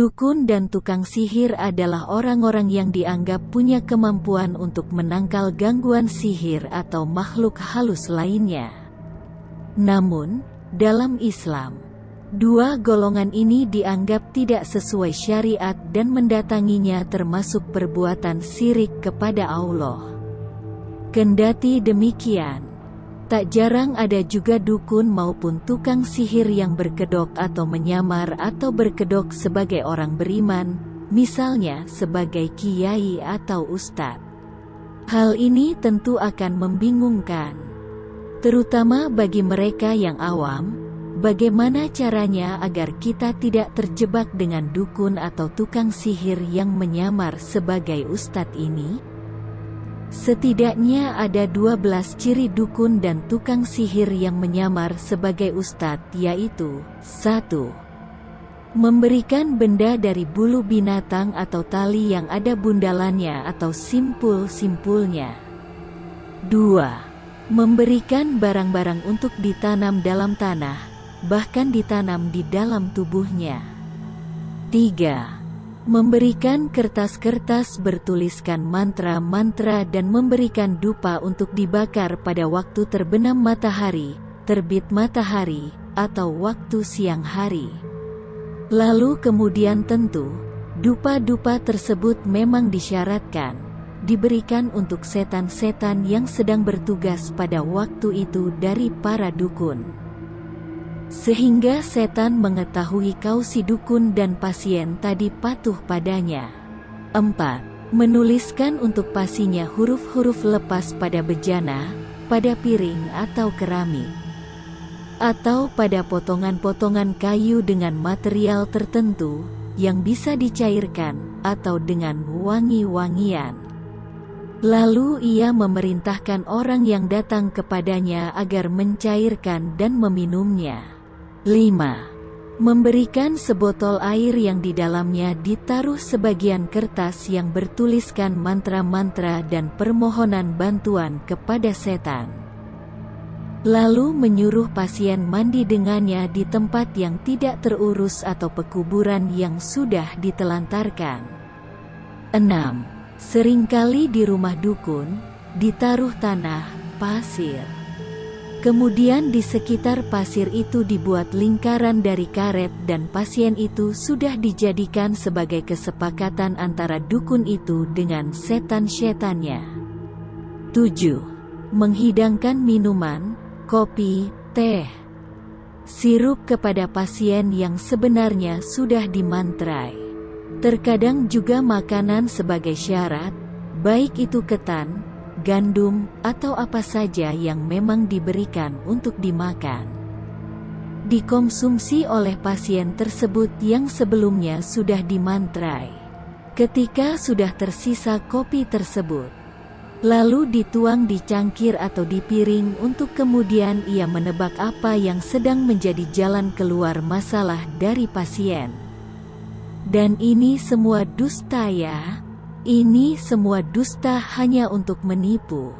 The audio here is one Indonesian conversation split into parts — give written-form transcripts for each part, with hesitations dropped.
Dukun dan tukang sihir adalah orang-orang yang dianggap punya kemampuan untuk menangkal gangguan sihir atau makhluk halus lainnya. Namun, dalam Islam, dua golongan ini dianggap tidak sesuai syariat dan mendatanginya termasuk perbuatan syirik kepada Allah. Kendati demikian, tak jarang ada juga dukun maupun tukang sihir yang berkedok atau menyamar atau berkedok sebagai orang beriman, misalnya sebagai kiai atau ustadz. Hal ini tentu akan membingungkan, terutama bagi mereka yang awam. Bagaimana caranya agar kita tidak terjebak dengan dukun atau tukang sihir yang menyamar sebagai ustadz ini? Setidaknya ada 12 ciri dukun dan tukang sihir yang menyamar sebagai ustadz, yaitu 1. Memberikan benda dari bulu binatang atau tali yang ada bundalannya atau simpul-simpulnya. 2. Memberikan barang-barang untuk ditanam dalam tanah, bahkan ditanam di dalam tubuhnya. 3. Memberikan kertas-kertas bertuliskan mantra-mantra dan memberikan dupa untuk dibakar pada waktu terbenam matahari, terbit matahari, atau waktu siang hari. Lalu kemudian tentu, dupa-dupa tersebut memang disyaratkan diberikan untuk setan-setan yang sedang bertugas pada waktu itu dari para dukun, sehingga setan mengetahui kau si dukun dan pasien tadi patuh padanya. 4. Menuliskan untuk pasiennya huruf-huruf lepas pada bejana, pada piring atau keramik, atau pada potongan-potongan kayu dengan material tertentu, yang bisa dicairkan, atau dengan wangi-wangian. Lalu ia memerintahkan orang yang datang kepadanya agar mencairkan dan meminumnya. 5. Memberikan sebotol air yang di dalamnya ditaruh sebagian kertas yang bertuliskan mantra-mantra dan permohonan bantuan kepada setan. Lalu menyuruh pasien mandi dengannya di tempat yang tidak terurus atau pekuburan yang sudah ditelantarkan. 6. Seringkali di rumah dukun, ditaruh tanah, pasir. Kemudian di sekitar pasir itu dibuat lingkaran dari karet dan pasien itu sudah dijadikan sebagai kesepakatan antara dukun itu dengan setan-setannya. 7. Menghidangkan minuman, kopi, teh, sirup kepada pasien yang sebenarnya sudah dimantrai. Terkadang juga makanan sebagai syarat, baik itu ketan, gandum, atau apa saja yang memang diberikan untuk dimakan, dikonsumsi oleh pasien tersebut yang sebelumnya sudah dimantrai. Ketika sudah tersisa kopi tersebut, lalu dituang di cangkir atau di piring untuk kemudian ia menebak apa yang sedang menjadi jalan keluar masalah dari pasien. Dan ini semua dusta ya. Ini semua dusta hanya untuk menipu.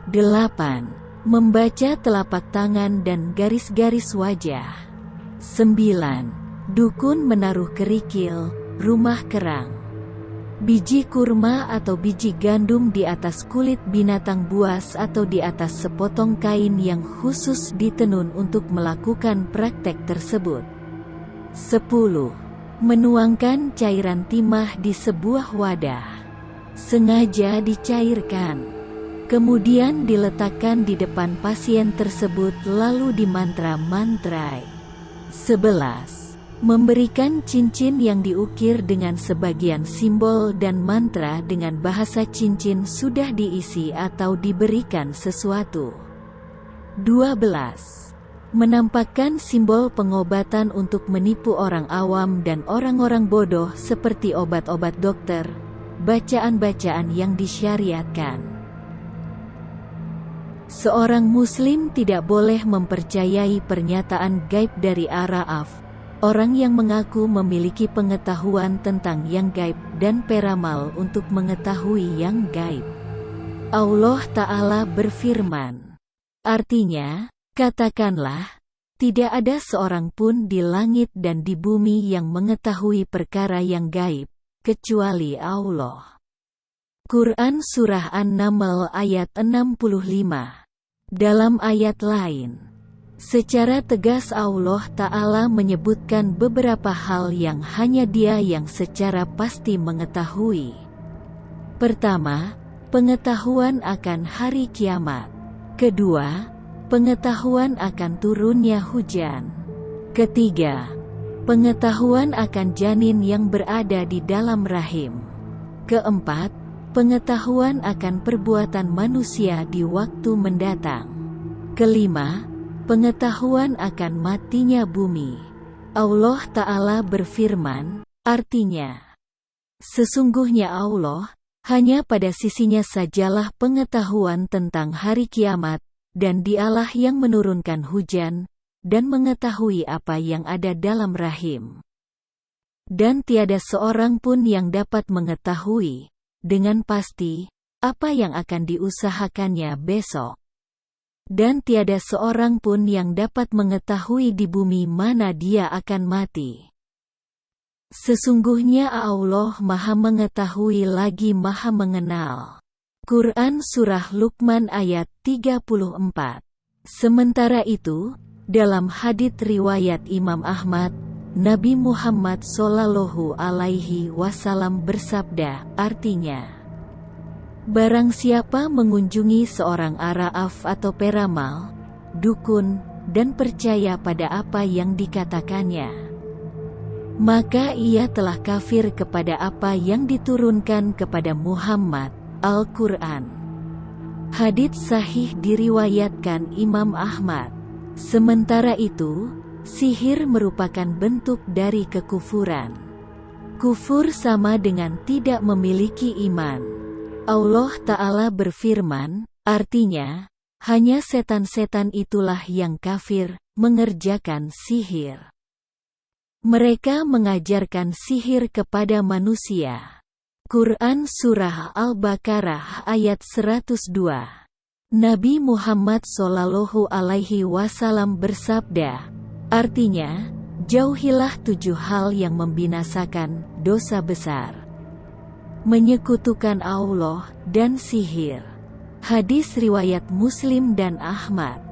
8. Membaca telapak tangan dan garis-garis wajah. 9. Dukun menaruh kerikil, rumah kerang, biji kurma atau biji gandum di atas kulit binatang buas atau di atas sepotong kain yang khusus ditenun untuk melakukan praktek tersebut. 10. Menuangkan cairan timah di sebuah wadah, sengaja dicairkan, kemudian diletakkan di depan pasien tersebut lalu dimantra-mantrai. 11. Memberikan cincin yang diukir dengan sebagian simbol dan mantra dengan bahasa cincin sudah diisi atau diberikan sesuatu. 12. Menampakkan simbol pengobatan untuk menipu orang awam dan orang-orang bodoh seperti obat-obat dokter, bacaan-bacaan yang disyariatkan. Seorang muslim tidak boleh mempercayai pernyataan gaib dari araf, orang yang mengaku memiliki pengetahuan tentang yang gaib dan peramal untuk mengetahui yang gaib. Allah Ta'ala berfirman, artinya, katakanlah, Tidak ada seorang pun di langit dan di bumi yang mengetahui perkara yang gaib, kecuali Allah. Quran Surah An-Naml ayat 65. Dalam ayat lain, secara tegas Allah Ta'ala menyebutkan beberapa hal yang hanya Dia yang secara pasti mengetahui. Pertama, pengetahuan akan hari kiamat. Kedua, pengetahuan akan turunnya hujan. Ketiga, pengetahuan akan janin yang berada di dalam rahim. Keempat, pengetahuan akan perbuatan manusia di waktu mendatang. Kelima, pengetahuan akan matinya bumi. Allah Ta'ala berfirman, artinya, sesungguhnya Allah, hanya pada sisinya sajalah pengetahuan tentang hari kiamat, dan Dialah yang menurunkan hujan, dan mengetahui apa yang ada dalam rahim. Dan tiada seorang pun yang dapat mengetahui dengan pasti apa yang akan diusahakannya besok. Dan tiada seorang pun yang dapat mengetahui di bumi mana dia akan mati. Sesungguhnya Allah Maha Mengetahui lagi Maha Mengenal. Quran Surah Luqman ayat 34. Sementara itu, dalam hadits riwayat Imam Ahmad, Nabi Muhammad Shallallahu Alaihi Wasallam bersabda, artinya, barang siapa mengunjungi seorang araf atau peramal, dukun, dan percaya pada apa yang dikatakannya, maka ia telah kafir kepada apa yang diturunkan kepada Muhammad, Al-Quran. Hadits sahih diriwayatkan Imam Ahmad. Sementara itu, sihir merupakan bentuk dari kekufuran. Kufur sama dengan tidak memiliki iman. Allah Ta'ala berfirman, artinya, hanya setan-setan itulah yang kafir, mengerjakan sihir. Mereka mengajarkan sihir kepada manusia. Quran Surah Al-Baqarah ayat 102. Nabi Muhammad Shallallahu Alaihi Wasallam bersabda, artinya, jauhilah 7 hal yang membinasakan dosa besar. Menyekutukan Allah dan sihir. Hadis riwayat Muslim dan Ahmad.